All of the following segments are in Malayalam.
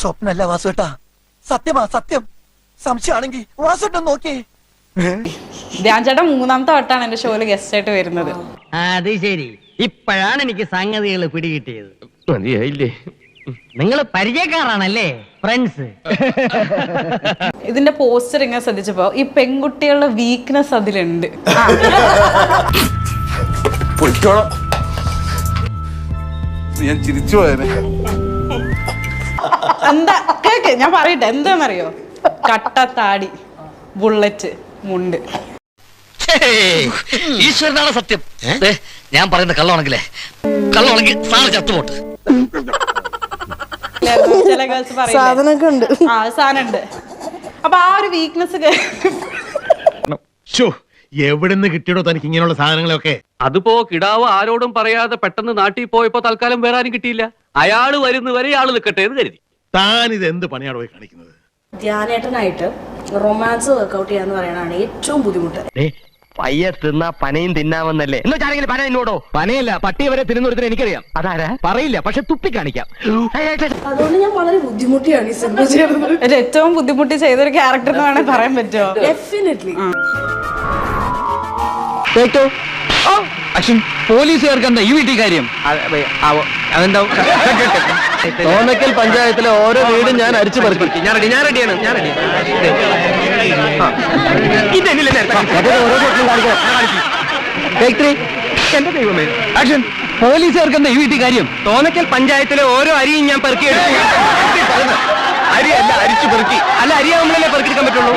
സ്വപ്നല്ല വാസുട്ടാ, സത്യമാ സത്യം. സംശയമാണെങ്കിൽ വാസുട്ടം നോക്കിയേ. ധ്യാൻ ചേട്ടൻ മൂന്നാമത്തെ വട്ടാണ് എന്റെ ഷോയില് ഗസ്റ്റ് ആയിട്ട് വരുന്നത്. അത് ശരി, ഇപ്പോഴാണ് എനിക്ക് സംഗതികൾ പിടികിട്ടിയത്. മതിയായില്ലേ? നിങ്ങൾ പരിചയക്കാരാണല്ലേ, ഫ്രണ്ട്സ്? ഇതിന്റെ പോസ്റ്റർ ഇങ്ങനെ ശ്രദ്ധിച്ചപ്പോ ഈ പെൺകുട്ടികളുടെ വീക്ക്നെസ് അതിലുണ്ട്. ഞാൻ ചിരിച്ചു പോയനെ. എന്താ കേക്ക് ഞാൻ പറയട്ടെ, എന്താന്നറിയോ? കട്ടത്താടി, ബുള്ളറ്റ്, മുണ്ട്. ഈശ്വരനാണ് സത്യം. ഞാൻ പറയുന്ന കള്ളമാണെങ്കിലേ, കള്ളമാണെങ്കിൽ സാറ് ചത്തുപോട്ട്. ചില ഗേൾസ് പറയുന്നുണ്ട് സാധനം ഉണ്ട്. അപ്പൊ ആ ഒരു വീക്ക്നെസ് എവിടുന്ന് കിട്ടിയോ തനിക്ക് ഇങ്ങനെയുള്ള സാധനങ്ങളൊക്കെ? അതിപ്പോ കിടാവ് ആരോടും പറയാതെ പെട്ടെന്ന് നാട്ടിൽ പോയപ്പോ തൽക്കാലം വേറെ ആരും കിട്ടിയില്ല. അയാള് വരുന്നവരെ ഇയാള് നിൽക്കട്ടെ എന്ന് കരുതി. താൻ ഇത് എന്ത് പണിയാണ് പോയി കാണിക്കുന്നത്? ധ്യാനേട്ടനായിട്ട് റൊമാൻസ് വർക്ക്ഔട്ട് ചെയ്യാന്ന് പറയണതാണ് ഏറ്റവും ബുദ്ധിമുട്ട്. പയ്യ തിന്നാ പനയും തിന്നാമെന്നല്ലേ? എന്നാ പന എന്നോടോ? പനയല്ല, പട്ടി വരെ തിരുന്നൊരുത്തിന് എനിക്കറിയാം. അതാരാ പറയില്ല, പക്ഷെ തുപ്പി കാണിക്കാം. അതുകൊണ്ട് ഞാൻ വളരെ ബുദ്ധിമുട്ടിയാണ് ഈ സിനിമ ചെയ്യുന്നത്. ഏറ്റവും ബുദ്ധിമുട്ടി ചെയ്തൊരു ക്യാരക്ടർ എന്ന് വേണമെങ്കിൽ പറയാൻ പറ്റുമോ? ഡെഫിനറ്റ്ലി. പോലീസുകാർക്ക് എന്താ ഈ വീട്ടിൽ കാര്യം? അതെന്താ? തോന്നക്കൽ പഞ്ചായത്തിലെ ഓരോ വീടും ഞാൻ അരിച്ചു പറിക്കും. ഞാൻ റെഡിയാണ്. എന്റെ ദൈവമേ, ആക്ഷൻ! പോലീസുകാർക്ക് എന്താ ഈ വീട്ടിൽ കാര്യം? തോന്നക്കൽ പഞ്ചായത്തിലെ ഓരോ അരിയും ഞാൻ പെറുക്കിയെടുക്കും. അരിയല്ല, അരിച്ചു പെറുക്കി. അല്ല, അരിയാവുമ്പോഴല്ലേ പെറുക്കിയെടുക്കാൻ പറ്റുള്ളൂ.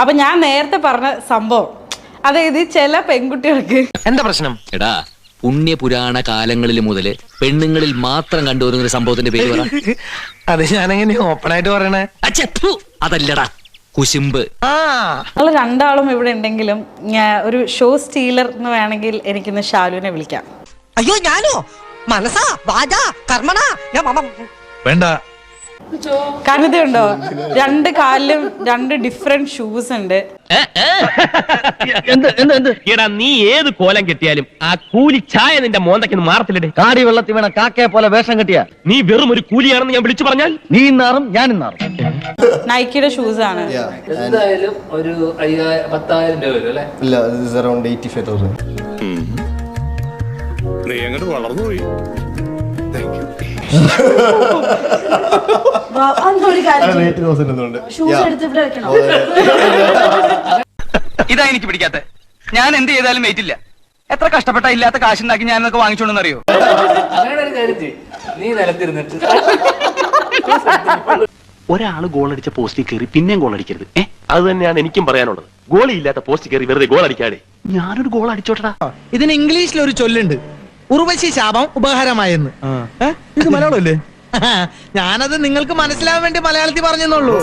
അപ്പൊ ഞാൻ നേരത്തെ പറഞ്ഞ സംഭവം, അതായത് ചില പെൺകുട്ടികൾക്ക് എന്താ പ്രശ്നം? എടാ, പുണ്യപുരാണ കാലങ്ങളിൽ മുതല് പെണ്ണുങ്ങളിൽ മാത്രം കണ്ടുവരുന്ന ഒരു സംഭവത്തിന്റെ പേര് പറ. അത് ഞാനെങ്ങനെ ഓപ്പൺ ആയിട്ട് പറയണേ? അതല്ലടാ, കുശുമ്പ്. നിങ്ങൾ രണ്ടാളും ഇവിടെ ഉണ്ടെങ്കിലും ഒരു ഷോ സ്റ്റീലർ എന്ന് വേണമെങ്കിൽ എനിക്കിന്ന് ഷാലുവിനെ വിളിക്കാം. അയ്യോ ഞാനോ? മനസ്സാ വാചാ കർമ്മണാ വേണ്ട. കാരണം ഇതുണ്ടോ, രണ്ട് കാലിലും രണ്ട് ഡിഫറെന്റ് ഷൂസ് ഉണ്ട്. എടാ, നീ ഏത് കോലം കെട്ടിയാലും ആ കൂലി ചായ നിന്റെ മോന്തയ്ക്ക് മാറത്തില്ലേ? കാടി വെള്ളത്തിൽ വീണ കാക്കയെ പോലെ വേഷം കെട്ടിയ നീ വെറും ഒരു കൂലിയാണെന്ന് ഞാൻ വിളിച്ചു പറഞ്ഞാൽ നീ ഇന്നാറും ഞാൻ ഇന്നാറും. നൈക്കിയുടെ ഷൂസ് ആണ്. എന്തായാലും ഒരു 10,000 രൂപ വരും അല്ലേ? ഇല്ല, അറൗണ്ട് 85,000. നീ അങ്ങോട്ട് വളർന്നുപോയി. ഇതാ എനിക്ക് പിടിക്കാത്ത. ഞാൻ എന്ത് ചെയ്താലും വെയിറ്റില്ല. എത്ര കഷ്ടപ്പെട്ട ഇല്ലാത്ത കാശുണ്ടാക്കി ഞാൻ എന്നൊക്കെ വാങ്ങിച്ചോണ്ടെന്നറിയോ? അങ്ങനെ ഒരു കാര്യം ചെയ്യ്, നീ നിലത്തിരുന്നിട്ട് ഒരാള് ഗോൾ അടിച്ച പോസ്റ്റിൽ കയറി പിന്നെയും ഗോൾ അടിക്കരുത്. അത് തന്നെയാണ് എനിക്കും പറയാനുള്ളത്. ഗോളി ഇല്ലാത്ത പോസ്റ്റ് കയറി വെറുതെ ഗോൾ അടിക്കാതെ ഞാനൊരു ഗോൾ അടിച്ചോട്ടടാ. ഇതിന് ഇംഗ്ലീഷിൽ ഒരു ചൊല്ലുണ്ട്, ഉർവശി ശാപം ഉപഹാരമായെന്ന്. ഇത് മലയാളമല്ലേ? ഞാനത് നിങ്ങൾക്ക് മനസ്സിലാവാൻ വേണ്ടി മലയാളത്തിൽ പറഞ്ഞെന്നുള്ളൂ.